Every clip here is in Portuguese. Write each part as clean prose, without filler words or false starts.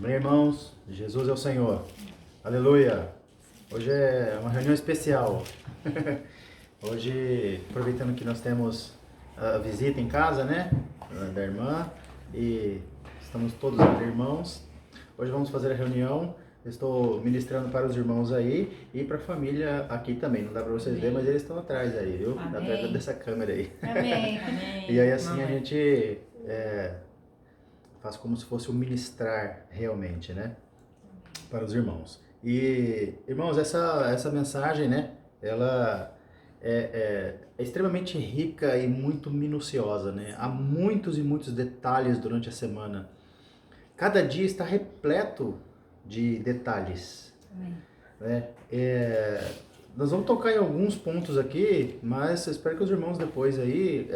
Amém, irmãos? Jesus é o Senhor. Aleluia! Hoje é uma reunião especial. Hoje, aproveitando que nós temos a visita em casa, né? Da irmã, e estamos todos ali, irmãos. Hoje vamos fazer a reunião. Estou ministrando para os irmãos aí e para a família aqui também. Não dá para vocês verem, mas eles estão atrás aí, viu? Atrás dessa câmera aí. Amém. Amém. E aí assim a gente faz como se fosse um ministrar realmente, né? Para os irmãos. E, irmãos, essa mensagem, né? Ela é extremamente rica e muito minuciosa, né? Há muitos e muitos detalhes durante a semana. Cada dia está repleto de detalhes. Amém. Né? Nós vamos tocar em alguns pontos aqui, mas eu espero que os irmãos depois aí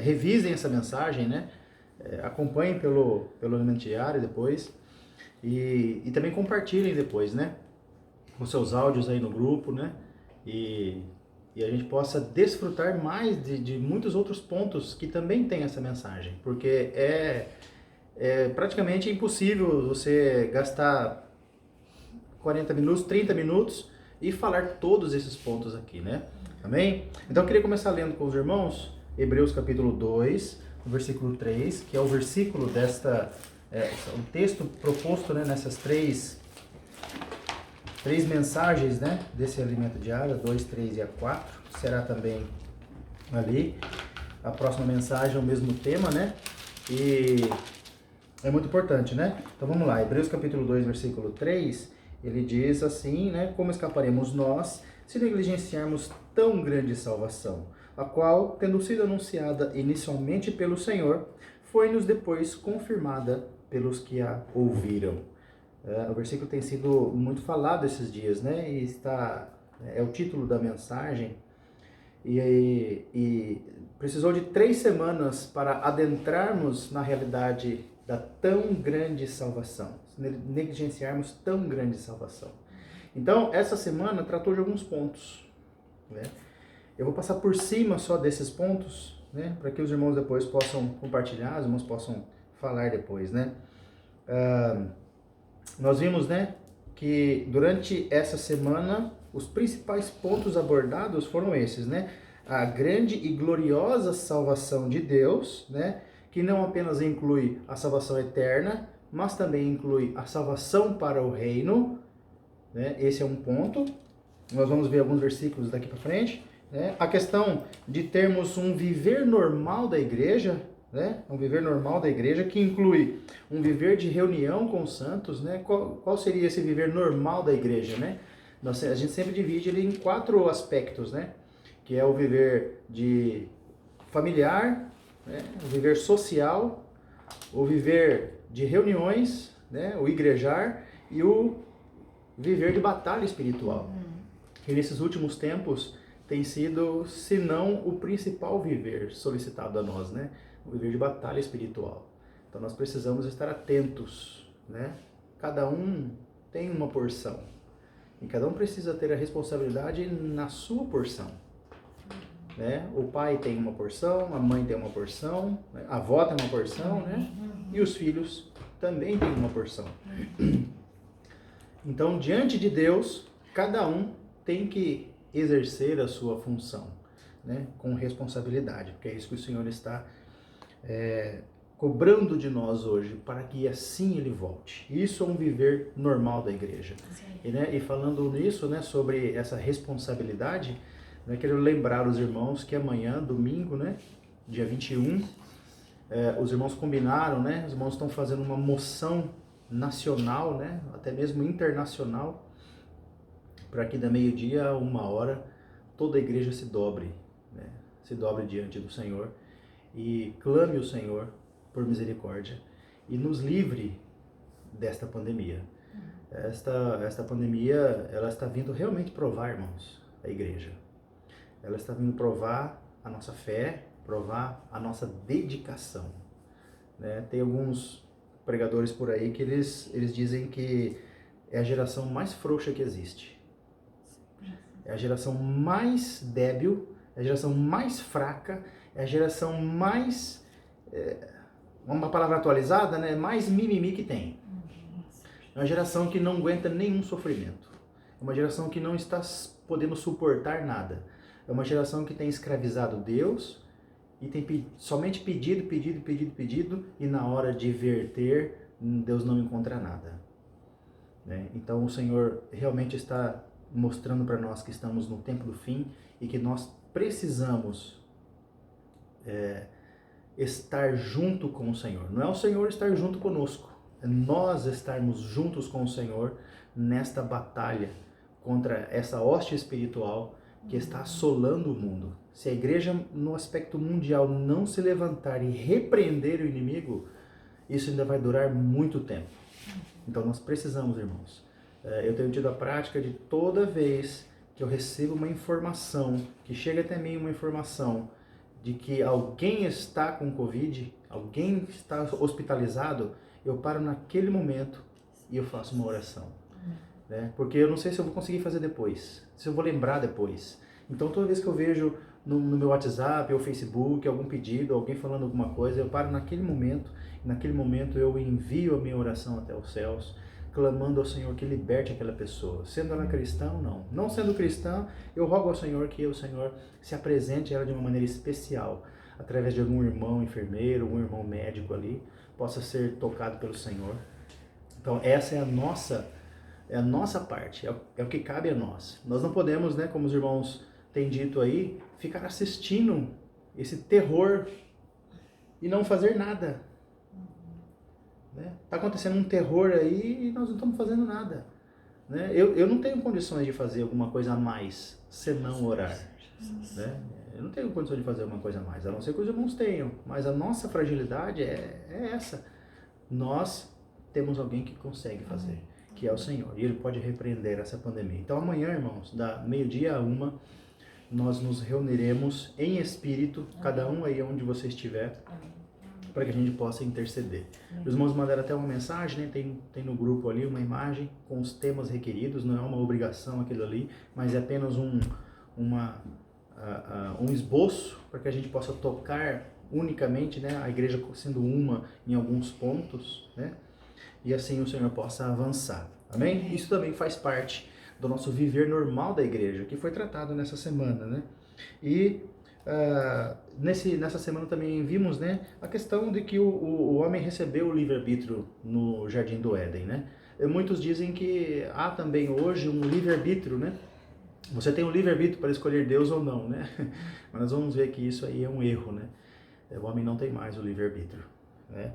revisem essa mensagem, né? Acompanhem pelo elemento diário depois e também compartilhem depois, né? Com seus áudios aí no grupo, né? E a gente possa desfrutar mais de muitos outros pontos que também tem essa mensagem, porque é praticamente impossível você gastar 40 minutos, 30 minutos e falar todos esses pontos aqui, né? Amém? Então eu queria começar lendo com os irmãos Hebreus capítulo 2, versículo 3, que é o versículo o texto proposto, né, nessas três mensagens, né, desse alimento diário, 2, 3 e a 4, será também ali. A próxima mensagem é o mesmo tema, né? E é muito importante, né? Então vamos lá, Hebreus capítulo 2, versículo 3, ele diz assim, né? Como escaparemos nós se negligenciarmos tão grande salvação, a qual, tendo sido anunciada inicialmente pelo Senhor, foi-nos depois confirmada pelos que a ouviram. O versículo tem sido muito falado esses dias, né? E é o título da mensagem. E precisou de 3 semanas para adentrarmos na realidade da tão grande salvação, negligenciarmos tão grande salvação. Então, essa semana tratou de alguns pontos, né? Eu vou passar por cima só desses pontos, né? Para que os irmãos depois possam compartilhar, os irmãos possam falar depois, né? Nós vimos, né, que durante essa semana os principais pontos abordados foram esses, né? A grande e gloriosa salvação de Deus, né? Que não apenas inclui a salvação eterna, mas também inclui a salvação para o reino, né? Esse é um ponto. Nós vamos ver alguns versículos daqui para frente, né? A questão de termos um viver normal da igreja, né? Um viver normal da igreja que inclui um viver de reunião com os santos, né? Qual seria esse viver normal da igreja, né? A gente sempre divide ele em 4 aspectos, né? Que é o viver de familiar, né? O viver social, o viver de reuniões, né? O igrejar e o viver de batalha espiritual. E nesses últimos tempos tem sido, se não o principal viver solicitado a nós, né? O viver de batalha espiritual. Então nós precisamos estar atentos, né? Cada um tem uma porção e cada um precisa ter a responsabilidade na sua porção, né? O pai tem uma porção, a mãe tem uma porção, né? A avó tem uma porção, né? E os filhos também têm uma porção. Então, diante de Deus, cada um tem que exercer a sua função, né? Com responsabilidade, porque é isso que o Senhor está cobrando de nós hoje, para que assim Ele volte. Isso é um viver normal da igreja. E falando nisso, né, sobre essa responsabilidade, né, quero lembrar os irmãos que amanhã, domingo, né, dia 21, os irmãos combinaram, né, os irmãos estão fazendo uma moção nacional, né, até mesmo internacional, para que da meio-dia a 1h, toda a igreja se dobre, né, se dobre diante do Senhor e clame o Senhor por misericórdia e nos livre desta pandemia. Esta pandemia, ela está vindo realmente provar, irmãos, a igreja. Ela está vindo provar a nossa fé, provar a nossa dedicação, né? Tem alguns pregadores por aí que eles dizem que é a geração mais frouxa que existe. É a geração mais débil, é a geração mais fraca, é a geração mais, uma palavra atualizada, né? Mais mimimi que tem. É uma geração que não aguenta nenhum sofrimento. É uma geração que não está podendo suportar nada. É uma geração que tem escravizado Deus e tem somente pedido, e na hora de verter, Deus não encontra nada. Né? Então o Senhor realmente está mostrando para nós que estamos no tempo do fim e que nós precisamos estar junto com o Senhor. Não é o Senhor estar junto conosco, é nós estarmos juntos com o Senhor nesta batalha contra essa hoste espiritual que está assolando o mundo. Se a igreja no aspecto mundial não se levantar e repreender o inimigo, isso ainda vai durar muito tempo. Então nós precisamos, irmãos. Eu tenho tido a prática de toda vez que eu recebo uma informação, que chega até mim uma informação de que alguém está com Covid, alguém está hospitalizado, eu paro naquele momento e eu faço uma oração. Né? Porque eu não sei se eu vou conseguir fazer depois, se eu vou lembrar depois. Então toda vez que eu vejo no meu WhatsApp ou Facebook algum pedido, alguém falando alguma coisa, eu paro naquele momento, e naquele momento eu envio a minha oração até os céus, clamando ao Senhor que liberte aquela pessoa, sendo ela cristã ou não. Não sendo cristã, eu rogo ao Senhor que o Senhor se apresente a ela de uma maneira especial, através de algum irmão enfermeiro, um irmão médico ali, possa ser tocado pelo Senhor. Então essa é a nossa parte, é o que cabe a nós. Nós não podemos, né, como os irmãos têm dito aí, ficar assistindo esse terror e não fazer nada. Está acontecendo um terror aí e nós não estamos fazendo nada. Né? Eu não tenho condições de fazer alguma coisa a mais, senão orar. Né? Eu não tenho condições de fazer alguma coisa a mais, a não ser que os irmãos tenham. Mas a nossa fragilidade é essa. Nós temos alguém que consegue fazer, que é o Senhor. E Ele pode repreender essa pandemia. Então amanhã, irmãos, da 12h a 1h, nós nos reuniremos em espírito, cada um aí onde você estiver, para que a gente possa interceder. Os irmãos mandaram até uma mensagem, né? Tem no grupo ali uma imagem com os temas requeridos, não é uma obrigação aquilo ali, mas é apenas um esboço para que a gente possa tocar unicamente, né? A igreja sendo uma em alguns pontos, né? E assim o Senhor possa avançar. Amém? Isso também faz parte do nosso viver normal da igreja, que foi tratado nessa semana, né? E nessa semana também vimos, né, a questão de que o homem recebeu o livre-arbítrio no Jardim do Éden, né? E muitos dizem que há também hoje um livre-arbítrio, né? Você tem um livre-arbítrio para escolher Deus ou não, né? Mas nós vamos ver que isso aí é um erro, né? O homem não tem mais o livre-arbítrio, né?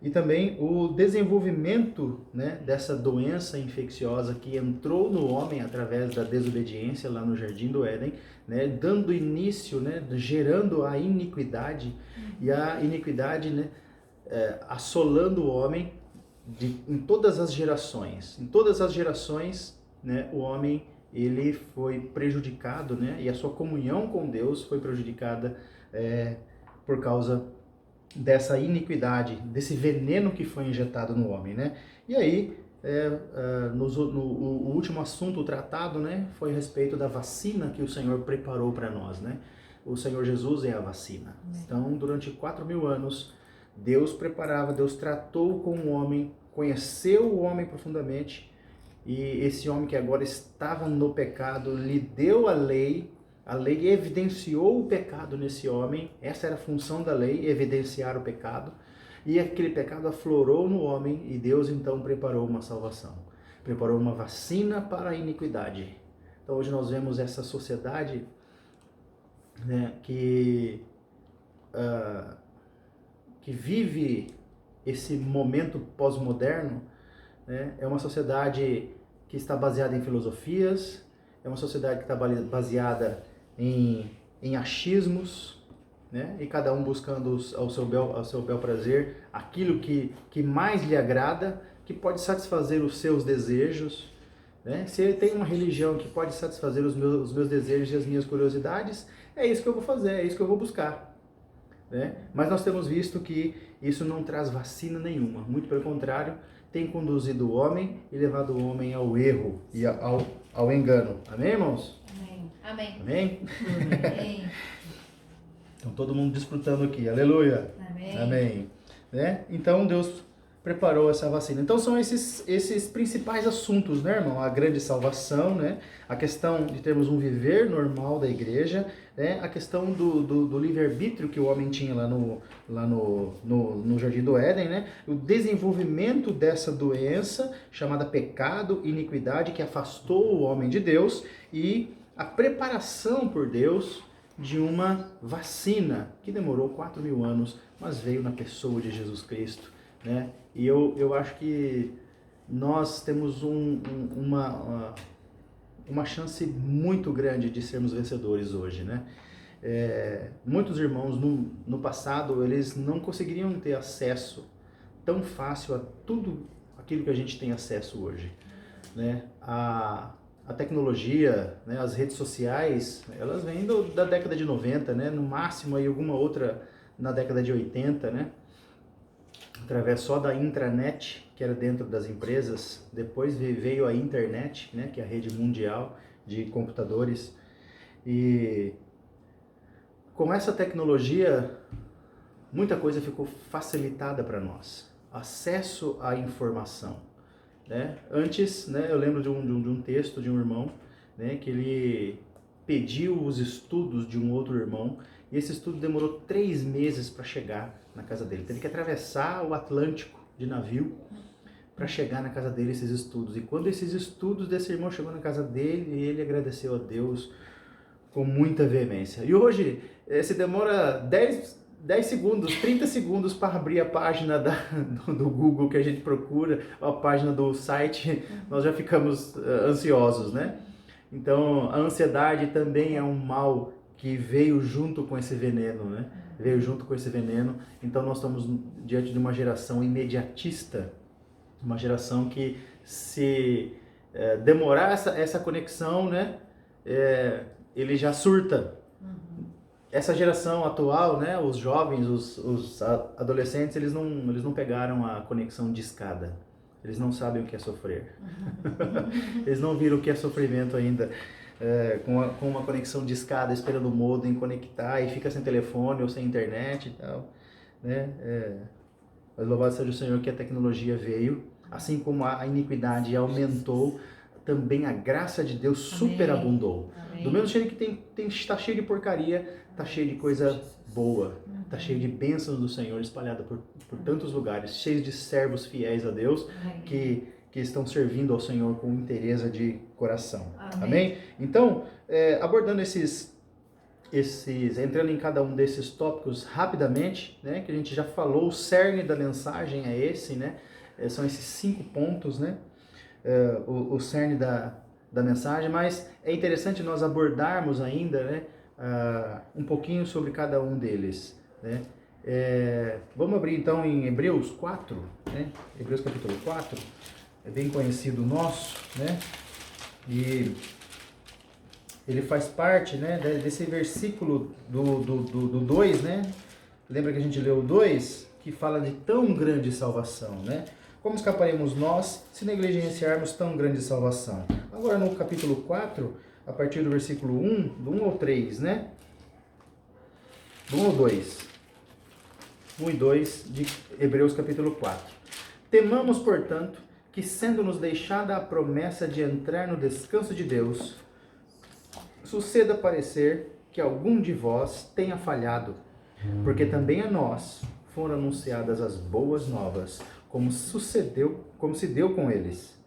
E também o desenvolvimento, né, dessa doença infecciosa que entrou no homem através da desobediência lá no Jardim do Éden, né, dando início, né, gerando a iniquidade, e a iniquidade, né, assolando o homem em todas as gerações. Em todas as gerações, né, o homem ele foi prejudicado, né, e a sua comunhão com Deus foi prejudicada por causa dessa iniquidade, desse veneno que foi injetado no homem, né? E aí, o último assunto tratado, né, foi a respeito da vacina que o Senhor preparou para nós, né? O Senhor Jesus é a vacina. Então, durante 4.000 anos, Deus preparava, Deus tratou com o homem, conheceu o homem profundamente, e esse homem que agora estava no pecado, lhe deu a lei evidenciou o pecado nesse homem, essa era a função da lei, evidenciar o pecado, e aquele pecado aflorou no homem, e Deus então preparou uma salvação, preparou uma vacina para a iniquidade. Então hoje nós vemos essa sociedade, né, que vive esse momento pós-moderno, né, é uma sociedade que está baseada em filosofias, é uma sociedade que está baseada em achismos, né? E cada um buscando ao seu bel prazer aquilo que mais lhe agrada, que pode satisfazer os seus desejos, né? Se ele tem uma religião que pode satisfazer os meus desejos e as minhas curiosidades, é isso que eu vou fazer, é isso que eu vou buscar, né? Mas nós temos visto que isso não traz vacina nenhuma, muito pelo contrário, tem conduzido o homem e levado o homem ao erro e ao engano. Amém, irmãos? Amém. Amém? Amém. Então todo mundo desfrutando aqui, aleluia. Amém. Amém. Né? Então Deus preparou essa vacina. Então são esses principais assuntos, né, irmão? A grande salvação, né? A questão de termos um viver normal da igreja, né? A questão do livre-arbítrio que o homem tinha lá no Jardim do Éden, né? O desenvolvimento dessa doença chamada pecado, iniquidade, que afastou o homem de Deus, e a preparação por Deus de uma vacina que demorou 4.000 anos, mas veio na pessoa de Jesus Cristo, né? E eu acho que nós temos uma chance muito grande de sermos vencedores hoje, né? Muitos irmãos no passado, eles não conseguiriam ter acesso tão fácil a tudo aquilo que a gente tem acesso hoje, né? A tecnologia, né, as redes sociais, elas vêm da década de 90, né? No máximo aí alguma outra na década de 80, né? Através só da intranet, que era dentro das empresas. Depois veio a internet, né, que é a rede mundial de computadores. E com essa tecnologia, muita coisa ficou facilitada para nós. Acesso à informação, né? Antes, né, eu lembro de um texto de um irmão, né, que ele pediu os estudos de um outro irmão, e esse estudo demorou 3 meses para chegar na casa dele. Teve que atravessar o Atlântico de navio para chegar na casa dele esses estudos. E quando esses estudos desse irmão chegou na casa dele, ele agradeceu a Deus com muita veemência. E hoje, se demora 10 segundos, 30 segundos para abrir a página do Google que a gente procura, a página do site, nós já ficamos ansiosos, né? Então, a ansiedade também é um mal que veio junto com esse veneno, né? Veio junto com esse veneno. Então, nós estamos diante de uma geração imediatista, uma geração que se demorar essa conexão, né? Ele já surta. Essa geração atual, né? Os jovens, os adolescentes, eles não pegaram a conexão de escada. Eles não sabem o que é sofrer. Eles não viram o que é sofrimento ainda. Com uma conexão de escada, esperando o modem conectar e fica sem telefone ou sem internet e tal, né? Mas louvado seja o Senhor que a tecnologia veio, assim como a iniquidade aumentou, também a graça de Deus superabundou. Amém. Do mesmo jeito que está cheio de porcaria, está cheio de coisa boa, está cheio de bênçãos do Senhor espalhada por tantos lugares, cheios de servos fiéis a Deus que estão servindo ao Senhor com interesse de coração. Amém? Então, abordando entrando em cada um desses tópicos rapidamente, né, que a gente já falou, o cerne da mensagem é esse, né? São esses 5 pontos, né? O cerne da mensagem, mas é interessante nós abordarmos ainda, né, um pouquinho sobre cada um deles, né? Vamos abrir então em Hebreus 4, né? Hebreus capítulo 4, é bem conhecido nosso, né? E ele faz parte, né, desse versículo do 2, né? Lembra que a gente leu o 2, que fala de tão grande salvação, né? Como escaparemos nós se negligenciarmos tão grande salvação? Agora no capítulo 4, a partir do versículo 1, do 1 ao 3, né? Do 1 ao 2. 1 e 2 de Hebreus capítulo 4. Temamos, portanto, que sendo-nos deixada a promessa de entrar no descanso de Deus, suceda parecer que algum de vós tenha falhado, porque também a nós foram anunciadas as boas novas, como se deu com eles.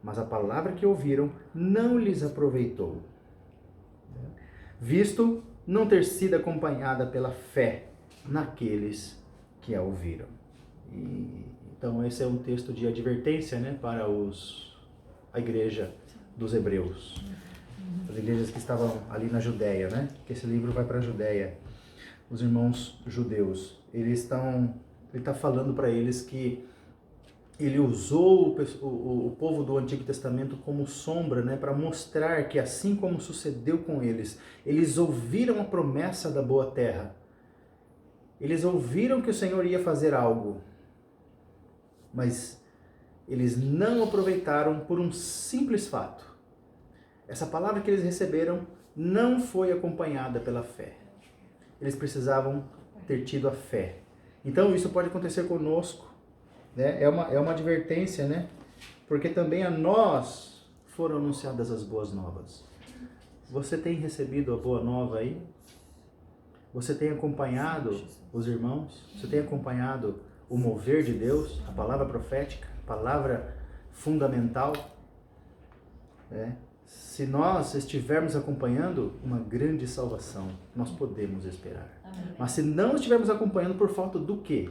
Mas a palavra que ouviram não lhes aproveitou, visto não ter sido acompanhada pela fé naqueles que a ouviram. Então esse é um texto de advertência, né, para a igreja dos Hebreus. As igrejas que estavam ali na Judéia, né? Que esse livro vai para a Judéia. Os irmãos judeus, ele está falando para eles que ele usou o povo do Antigo Testamento como sombra, né, para mostrar que assim como sucedeu com eles ouviram a promessa da boa terra. Eles ouviram que o Senhor ia fazer algo, mas eles não aproveitaram por um simples fato. Essa palavra que eles receberam não foi acompanhada pela fé. Eles precisavam ter tido a fé. Então isso pode acontecer conosco né? É uma advertência, né? Porque também a nós foram anunciadas as boas novas. Você tem recebido a boa nova aí? Você tem acompanhado os irmãos? Você tem acompanhado o mover de Deus, a palavra profética, a palavra fundamental? Né? Se nós estivermos acompanhando uma grande salvação, nós podemos esperar. Amém. Mas se não estivermos acompanhando, por falta do quê?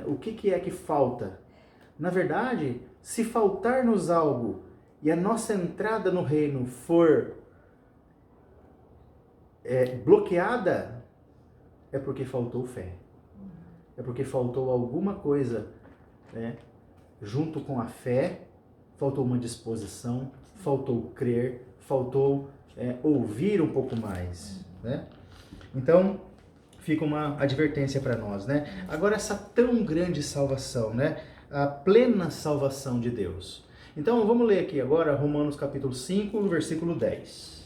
O que é que falta? Na verdade, se faltar-nos algo e a nossa entrada no reino for bloqueada, é porque faltou fé. É porque faltou alguma coisa, né? Junto com a fé, faltou uma disposição, faltou crer, faltou ouvir um pouco mais, né? Então, fica uma advertência para nós, né? Agora, essa tão grande salvação, né? A plena salvação de Deus. Então, vamos ler aqui agora Romanos capítulo 5, versículo 10.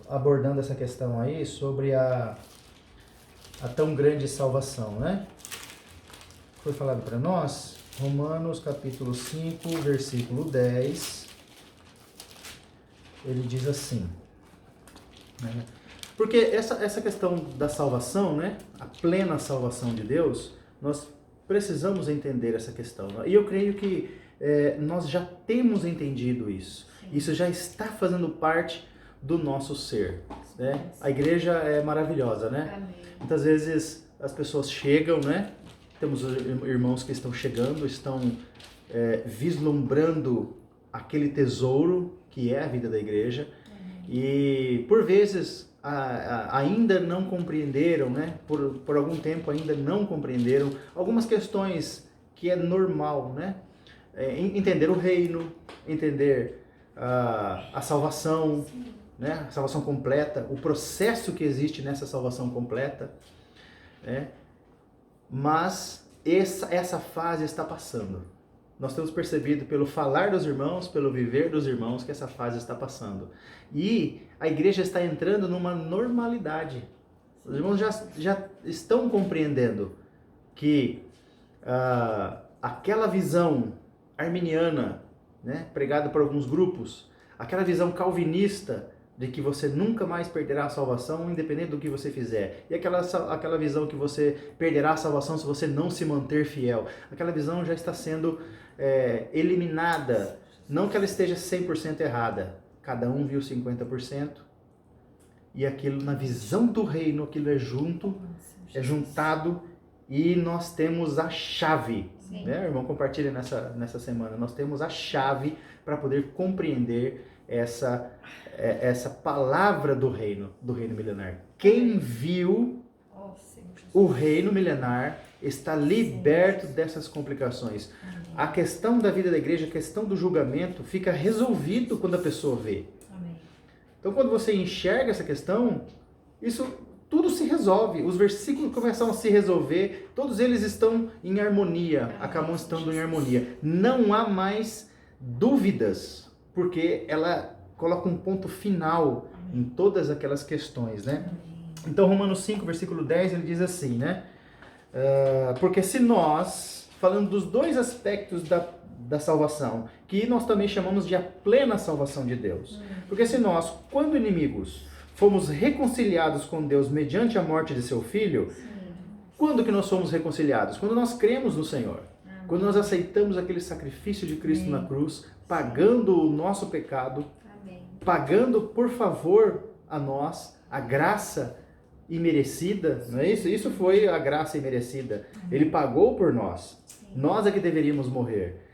Abordando essa questão aí sobre a tão grande salvação, né? Foi falado para nós, Romanos capítulo 5, versículo 10. Ele diz assim, né? Porque essa questão da salvação, né? A plena salvação de Deus, nós precisamos entender essa questão. E eu creio que nós já temos entendido isso. Sim. Isso já está fazendo parte do nosso ser, né? A igreja é maravilhosa, né? Amém. Muitas vezes as pessoas chegam, né? Temos irmãos que estão chegando, estão vislumbrando aquele tesouro que é a vida da igreja. E por vezes ainda não compreenderam, né? Por algum tempo ainda não compreenderam algumas questões que é normal, né? Entender o reino, entender a salvação, né? A salvação completa, o processo que existe nessa salvação completa, né? Mas essa fase está passando. Nós temos percebido pelo falar dos irmãos, pelo viver dos irmãos, que essa fase está passando. E a igreja está entrando numa normalidade. Os irmãos já estão compreendendo que aquela visão arminiana, né, pregada por alguns grupos, aquela visão calvinista de que você nunca mais perderá a salvação, independente do que você fizer. E aquela visão que você perderá a salvação se você não se manter fiel. Aquela visão já está sendo eliminada. Não que ela esteja 100% errada. Cada um viu 50%. E aquilo, na visão do reino, aquilo é juntado, e nós temos a chave. Né? O irmão compartilha nessa semana. Nós temos a chave para poder compreender essa palavra do reino milenar. Quem viu o reino milenar está liberto dessas complicações. A questão da vida da igreja, a questão do julgamento, fica resolvido quando a pessoa vê. Então, quando você enxerga essa questão, isso tudo se resolve. Os versículos começam a se resolver, todos eles estão em harmonia, acabam estando em harmonia. Não há mais dúvidas, porque ela coloca um ponto final em todas aquelas questões, né? Então, Romanos 5, versículo 10, ele diz assim, né? Porque se nós, falando dos dois aspectos da salvação, que nós também chamamos de a plena salvação de Deus. Porque se nós, quando inimigos, fomos reconciliados com Deus mediante a morte de seu Filho, quando que nós somos reconciliados? Quando nós cremos no Senhor. Quando nós aceitamos aquele sacrifício de Cristo na cruz, pagando o nosso pecado, pagando por favor a nós a graça imerecida, não é isso? Isso foi a graça imerecida. Ele pagou por nós. Nós é que deveríamos morrer.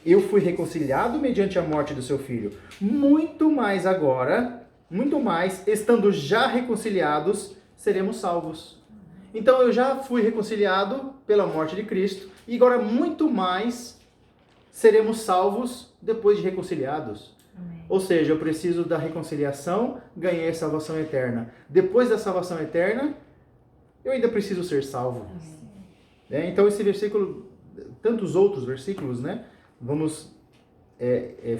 Eu fui reconciliado mediante a morte do seu Filho. Muito mais agora, muito mais, estando já reconciliados, seremos salvos. Então eu já fui reconciliado pela morte de Cristo e agora muito mais seremos salvos depois de reconciliados. Amém. Ou seja, eu preciso da reconciliação, ganhei a salvação eterna. Depois da salvação eterna, eu ainda preciso ser salvo. Então esse versículo, tantos outros versículos, né? Vamos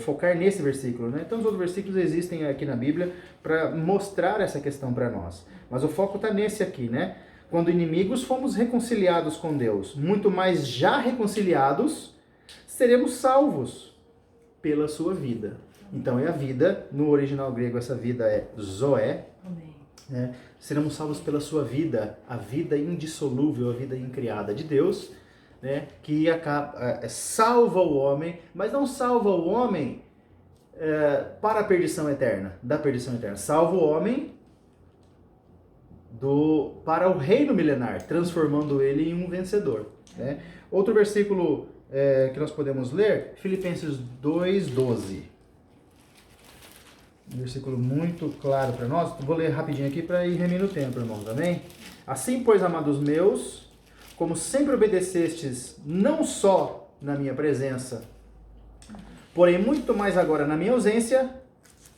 focar nesse versículo, né? Tantos outros versículos existem aqui na Bíblia para mostrar essa questão para nós. Mas o foco está nesse aqui, né? Quando inimigos, fomos reconciliados com Deus. Muito mais já reconciliados, seremos salvos pela sua vida. Então, é a vida, no original grego, essa vida é zoé. Amém. Né? Seremos salvos pela sua vida, a vida indissolúvel, a vida incriada de Deus, né? Que salva o homem, mas não salva o homem para a perdição eterna, da perdição eterna. Salva o homem para o reino milenar, transformando ele em um vencedor. Né? Outro versículo que nós podemos ler, Filipenses 2:12. Um versículo muito claro para nós. Vou ler rapidinho aqui para ir remendo o tempo, irmãos. Amém? Assim, pois, amados meus, como sempre obedecestes, não só na minha presença, porém muito mais agora na minha ausência,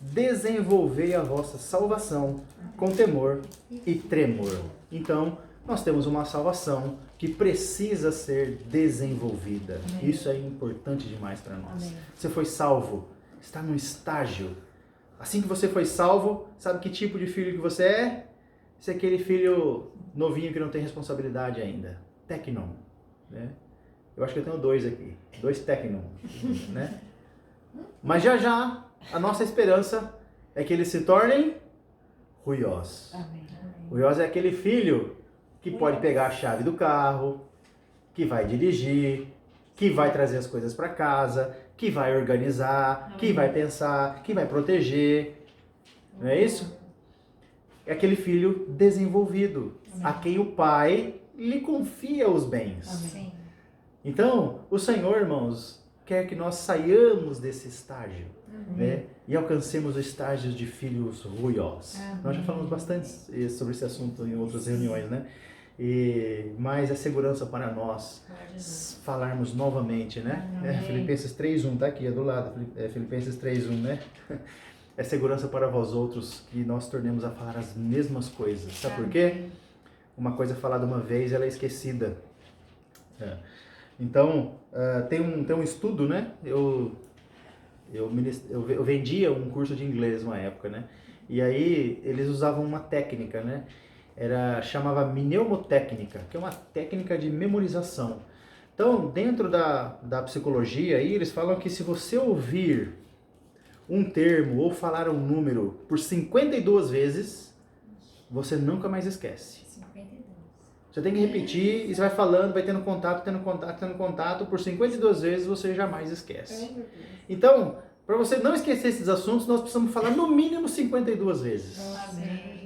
desenvolvei a vossa salvação com temor e tremor. Então, nós temos uma salvação que precisa ser desenvolvida. Amém. Isso é importante demais para nós. Amém. Você foi salvo, está num estágio. Assim que você foi salvo, sabe que tipo de filho que você é? Você é aquele filho novinho que não tem responsabilidade ainda. Tecnon, né? Eu acho que eu tenho 2 aqui. 2 Tecnon, né? Mas já, a nossa esperança é que eles se tornem ruiós. Amém. Ruiós é aquele filho que pode pegar a chave do carro, que vai dirigir, que vai trazer as coisas para casa, que vai organizar, que vai pensar, que vai proteger. Não é isso? É aquele filho desenvolvido, a quem o pai lhe confia os bens. Amém. Então, o Senhor, irmãos, quer que nós saiamos desse estágio, né? E alcancemos o estágio de filhos ruiós. Nós já falamos bastante sobre esse assunto em outras reuniões, né? Mas é segurança para nós falarmos novamente, né? Filipenses 3:1, tá aqui, é do lado. Filipenses 3:1, né? É segurança para vós outros que nós tornemos a falar as mesmas coisas. Sabe por quê? Uma coisa falada uma vez, ela é esquecida. Então, tem um estudo, né? Eu vendia um curso de inglês uma época, né? E aí eles usavam uma técnica, né? Chamava mnemotécnica, que é uma técnica de memorização. Então, dentro da psicologia, aí, eles falam que se você ouvir um termo ou falar um número por 52 vezes, você nunca mais esquece. 52. Você tem que repetir e você vai falando, vai tendo contato por 52 vezes, você jamais esquece. Então, para você não esquecer esses assuntos, nós precisamos falar no mínimo 52 vezes. Amém.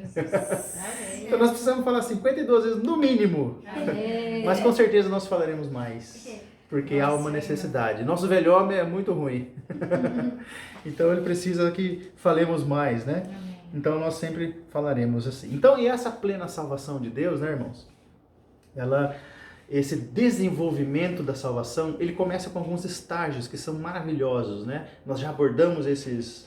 Então nós precisamos falar 52 vezes no mínimo. Amém. Mas com certeza nós falaremos mais. Porque há uma necessidade. Nosso velho homem é muito ruim. Então ele precisa que falemos mais, né? Amém. Então nós sempre falaremos assim. Então, e essa plena salvação de Deus, né, irmãos? Esse desenvolvimento da salvação, ele começa com alguns estágios que são maravilhosos, né? Nós já abordamos esses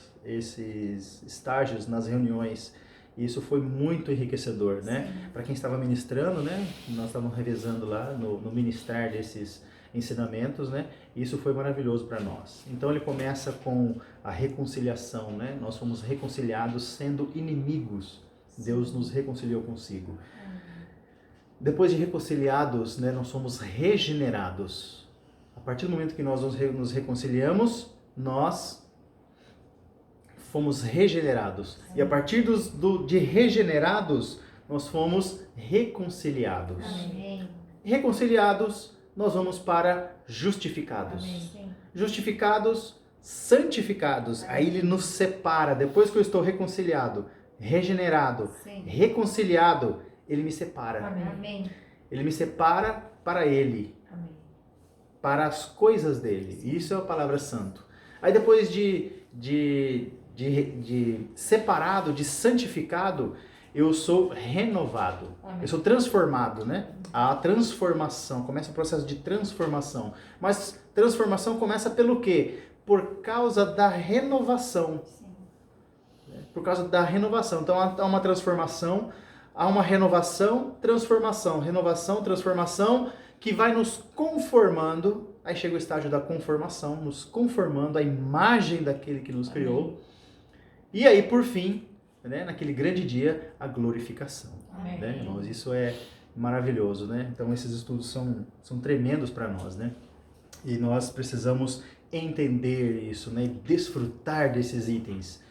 estágios nas reuniões. E isso foi muito enriquecedor, né? Para quem estava ministrando, né? Nós estávamos revezando lá no ministrar desses ensinamentos, né? E isso foi maravilhoso para nós. Então ele começa com a reconciliação, né? Nós fomos reconciliados sendo inimigos. Deus nos reconciliou consigo. Depois de reconciliados, né? Nós somos regenerados. A partir do momento que nós nos reconciliamos, nós fomos regenerados. E a partir de regenerados, nós fomos reconciliados. Amém. Reconciliados, nós vamos para justificados. Amém. Justificados, santificados. Aí ele nos separa. Depois que eu estou reconciliado, regenerado, Sim. reconciliado, ele me separa. Amém. Ele me separa para ele, Amém. para as coisas dele. Isso é a palavra santo. Aí depois de separado, de santificado, eu sou renovado. Amém. Eu sou transformado, né? A transformação, começa o processo de transformação. Mas transformação começa pelo quê? Por causa da renovação. Sim. Por causa da renovação. Então há uma transformação, há uma renovação, transformação, que vai nos conformando. Aí chega o estágio da conformação, nos conformando à imagem daquele que nos criou. E aí, por fim, né, naquele grande dia, a glorificação. Amém. Né, irmãos? Isso é maravilhoso, né? Então esses estudos são tremendos para nós, né? E nós precisamos entender isso, né? E desfrutar desses itens.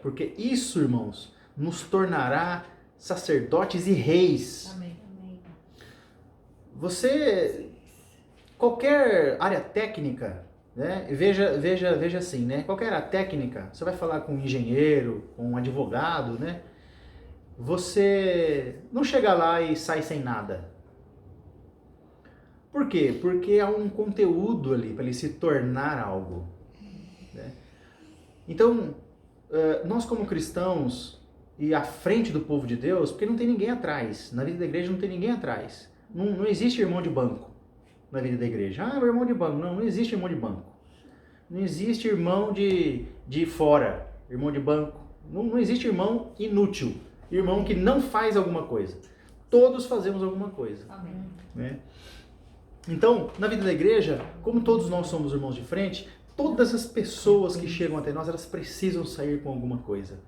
Porque isso, irmãos, nos tornará sacerdotes e reis. Amém. Você, qualquer área técnica, né? Veja assim, né? Qualquer área técnica, você vai falar com um engenheiro, com um advogado, né? Você não chega lá e sai sem nada. Por quê? Porque há um conteúdo ali para ele se tornar algo, né? Então, nós como cristãos e à frente do povo de Deus, porque não tem ninguém atrás, na vida da igreja não tem ninguém atrás. Não existe irmão de banco na vida da igreja. Ah, o irmão de banco. Não existe irmão de banco. Não existe irmão de fora, irmão de banco. Não existe irmão inútil, irmão que não faz alguma coisa. Todos fazemos alguma coisa. Amém. Né? Então, na vida da igreja, como todos nós somos irmãos de frente, todas as pessoas que chegam até nós, elas precisam sair com alguma coisa.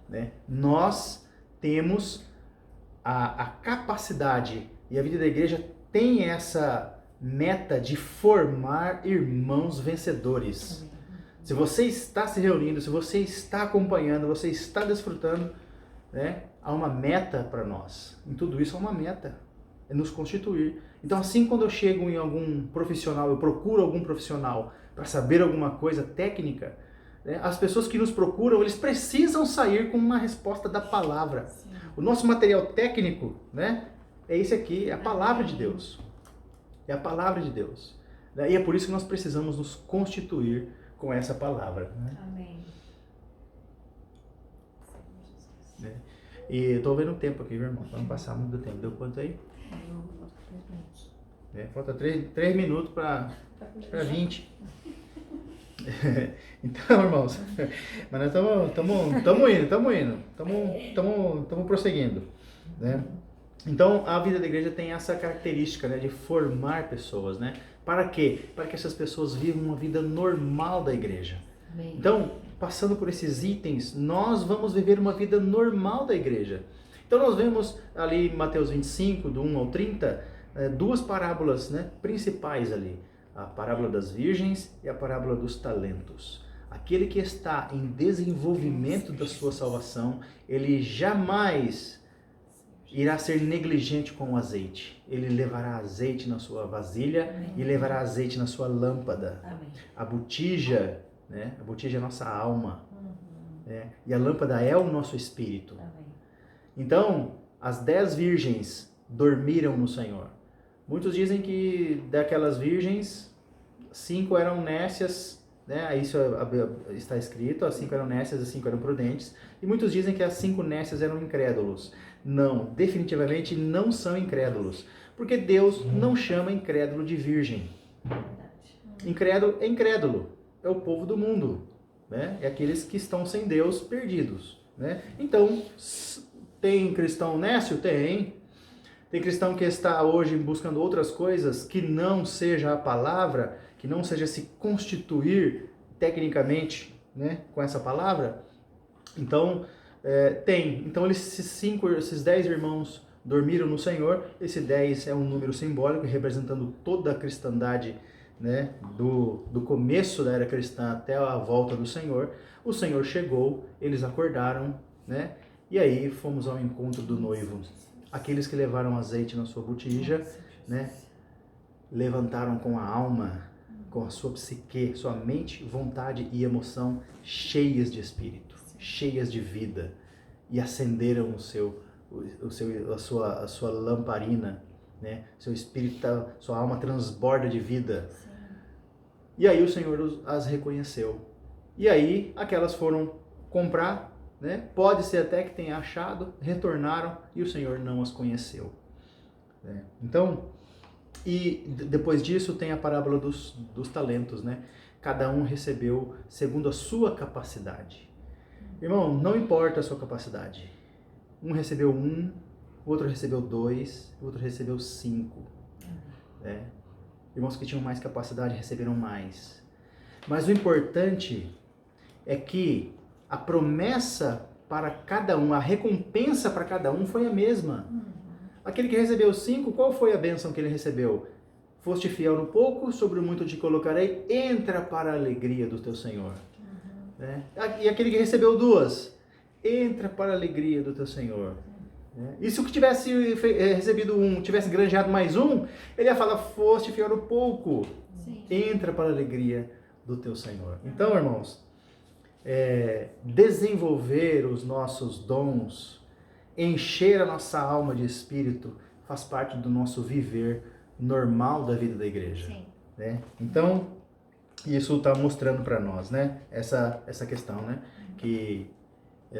Né? Nós temos a capacidade, e a vida da igreja tem essa meta de formar irmãos vencedores. Se você está se reunindo, se você está acompanhando, você está desfrutando, né? Há uma meta para nós. Em tudo isso há uma meta. É nos constituir. Então, assim, quando eu chego em algum profissional, eu procuro algum profissional para saber alguma coisa técnica, né? As pessoas que nos procuram, eles precisam sair com uma resposta da palavra. Sim. O nosso material técnico, né? É esse aqui, é a palavra de Deus. É a palavra de Deus. E é por isso que nós precisamos nos constituir com essa palavra. Né? Amém. E eu tô vendo o tempo aqui, meu irmão, para não passar muito do tempo. Deu quanto aí? Falta 3 minutos para 20. Então, irmãos, mas nós estamos prosseguindo, né? Então, a vida da igreja tem essa característica, né, de formar pessoas, né? Para quê? Para que essas pessoas vivam uma vida normal da igreja. Amém. Então, passando por esses itens, nós vamos viver uma vida normal da igreja. Então, nós vemos ali em Mateus 25, do 1 ao 30, duas parábolas, né, principais ali. A parábola das virgens e a parábola dos talentos. Aquele que está em desenvolvimento da sua salvação, ele jamais irá ser negligente com o azeite. Ele levará azeite na sua vasilha. Amém. E levará azeite na sua lâmpada. Amém. A botija, né? A botija é a nossa alma. Né? E a lâmpada é o nosso espírito. Amém. Então, as 10 virgens dormiram no Senhor. Muitos dizem que daquelas virgens, 5 eram nécias, né? Isso está escrito, as 5 eram nécias, as 5 eram prudentes. E muitos dizem que as 5 nécias eram incrédulos. Não, definitivamente não são incrédulos. Porque Deus não chama incrédulo de virgem. Incrédulo é incrédulo, é o povo do mundo, né? É aqueles que estão sem Deus, perdidos, né? Então, tem cristão nécio? Tem. Tem cristão que está hoje buscando outras coisas que não seja a palavra, que não seja se constituir tecnicamente, né, com essa palavra. Então, tem. Então, esses 10 irmãos dormiram no Senhor. Esse 10 é um número simbólico, representando toda a cristandade, né, do começo da era cristã até a volta do Senhor. O Senhor chegou, eles acordaram, né, e aí fomos ao encontro do noivo. Aqueles que levaram azeite na sua botija, né, levantaram com a alma, com a sua psique, sua mente, vontade e emoção cheias de espírito, cheias de vida, e acenderam a sua lamparina, né? Seu espírito, sua alma transborda de vida. E aí o Senhor as reconheceu. E aí aquelas foram comprar, né? Pode ser até que tenha achado, retornaram e o Senhor não as conheceu. Né? Então, e depois disso tem a parábola dos talentos, né? Cada um recebeu segundo a sua capacidade. Irmão, não importa a sua capacidade. Um recebeu 1, o outro recebeu 2, o outro recebeu 5. Né? Irmãos que tinham mais capacidade receberam mais. Mas o importante é que a promessa para cada um, a recompensa para cada um foi a mesma. Aquele que recebeu 5, qual foi a bênção que ele recebeu? Foste fiel no pouco, sobre o muito te colocarei, entra para a alegria do teu Senhor. Né? E aquele que recebeu 2, entra para a alegria do teu Senhor. Né? E se o que tivesse recebido 1 tivesse granjeado mais 1, ele ia falar, foste fiel no pouco, Sim. entra para a alegria do teu Senhor. Então, irmãos, desenvolver os nossos dons, encher a nossa alma de espírito, faz parte do nosso viver normal da vida da igreja. Sim. Né? Então, isso está mostrando para nós, né? essa questão, né? Que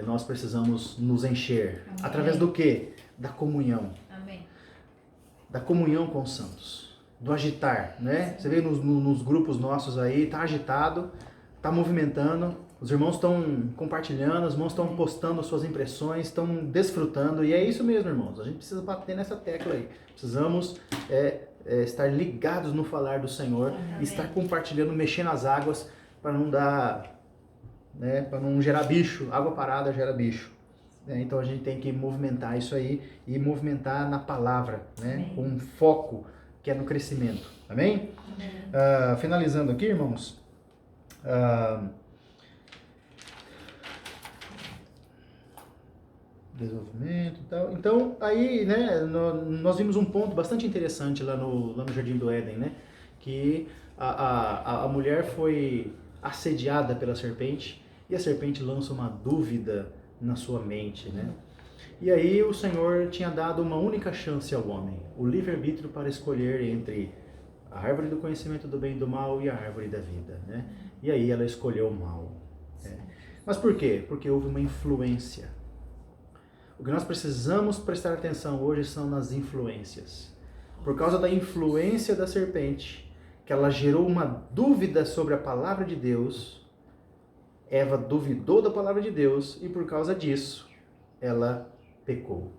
nós precisamos nos encher. Amém. Através do quê? Da comunhão. Amém. Da comunhão com os santos. Do agitar, né? Você vê nos grupos nossos aí, tá agitado, tá movimentando, os irmãos estão compartilhando, os irmãos estão postando suas impressões, estão desfrutando, e é isso mesmo, irmãos. A gente precisa bater nessa tecla aí. Precisamos estar ligados no falar do Senhor, Amém. estar compartilhando, mexendo as águas, para não dar, né, para não gerar bicho. Água parada gera bicho. Então a gente tem que movimentar isso aí e movimentar na palavra, né? Amém. Com um foco que é no crescimento. Amém? Amém. Finalizando aqui, irmãos. Desenvolvimento e tal. Então, aí, né, nós vimos um ponto bastante interessante lá no Jardim do Éden, né? Que a mulher foi assediada pela serpente e a serpente lança uma dúvida na sua mente, né? E aí o Senhor tinha dado uma única chance ao homem, o livre-arbítrio para escolher entre a árvore do conhecimento do bem e do mal e a árvore da vida, né? E aí ela escolheu o mal. Né? Mas por quê? Porque houve uma influência. O que nós precisamos prestar atenção hoje são nas influências. Por causa da influência da serpente, que ela gerou uma dúvida sobre a palavra de Deus, Eva duvidou da palavra de Deus e por causa disso, ela pecou.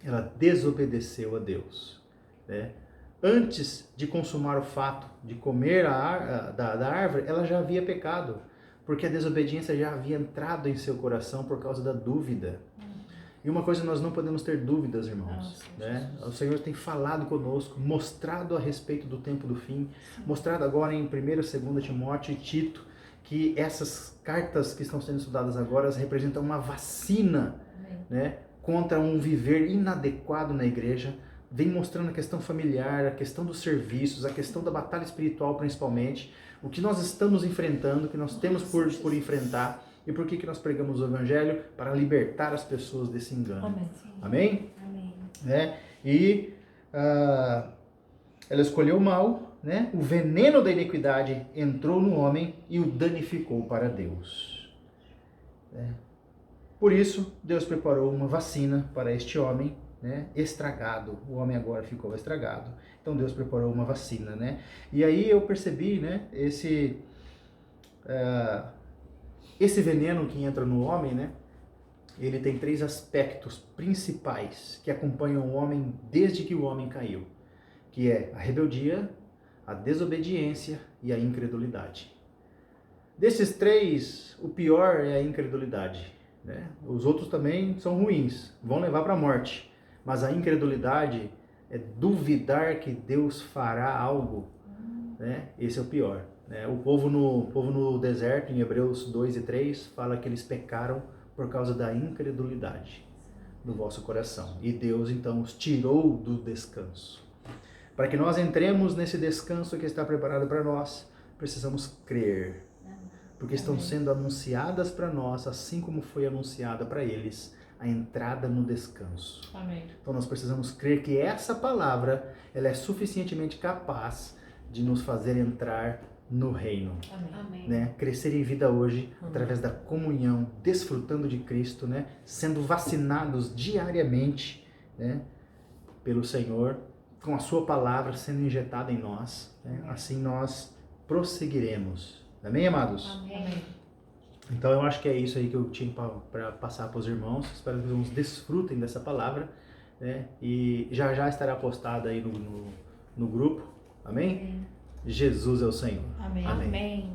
Ela desobedeceu a Deus. Né? Antes de consumar o fato de comer da árvore, ela já havia pecado, porque a desobediência já havia entrado em seu coração por causa da dúvida. E uma coisa, nós não podemos ter dúvidas, irmãos. Né? O Senhor tem falado conosco, mostrado a respeito do tempo do fim, mostrado agora em 1º, 2º Timóteo e Tito, que essas cartas que estão sendo estudadas agora representam uma vacina, né, contra um viver inadequado na igreja. Vem mostrando a questão familiar, a questão dos serviços, a questão da batalha espiritual principalmente, o que nós estamos enfrentando, o que nós temos por enfrentar. E por que nós pregamos o Evangelho? Para libertar as pessoas desse engano. Amém. Amém? Amém. Né? E ela escolheu o mal, né? O veneno da iniquidade entrou no homem e o danificou para Deus. Né? Por isso, Deus preparou uma vacina para este homem, né? Estragado. O homem agora ficou estragado. Então Deus preparou uma vacina, né? E aí eu percebi, né? Esse veneno que entra no homem, né? Ele tem 3 aspectos principais que acompanham o homem desde que o homem caiu, que é a rebeldia, a desobediência e a incredulidade. Desses 3, o pior é a incredulidade, né? Os outros também são ruins, vão levar para a morte, mas a incredulidade é duvidar que Deus fará algo, né? Esse é o pior. O povo no deserto, em Hebreus 2 e 3, fala que eles pecaram por causa da incredulidade do vosso coração. E Deus, então, os tirou do descanso. Para que nós entremos nesse descanso que está preparado para nós, precisamos crer. Porque estão sendo anunciadas para nós, assim como foi anunciada para eles, a entrada no descanso. Amém. Então nós precisamos crer que essa palavra ela é suficientemente capaz de nos fazer entrar no reino, Amém. né? Crescer em vida hoje através da comunhão, desfrutando de Cristo, né? Sendo vacinados diariamente, né? Pelo Senhor, com a sua palavra sendo injetada em nós, né? Assim nós prosseguiremos. Amém, amados? Amém. Então eu acho que é isso aí que eu tinha para passar para os irmãos. Espero que os irmãos desfrutem dessa palavra, né? E já estará postada aí no grupo. Amém? Amém. Jesus é o Senhor. Amém. Amém. Amém.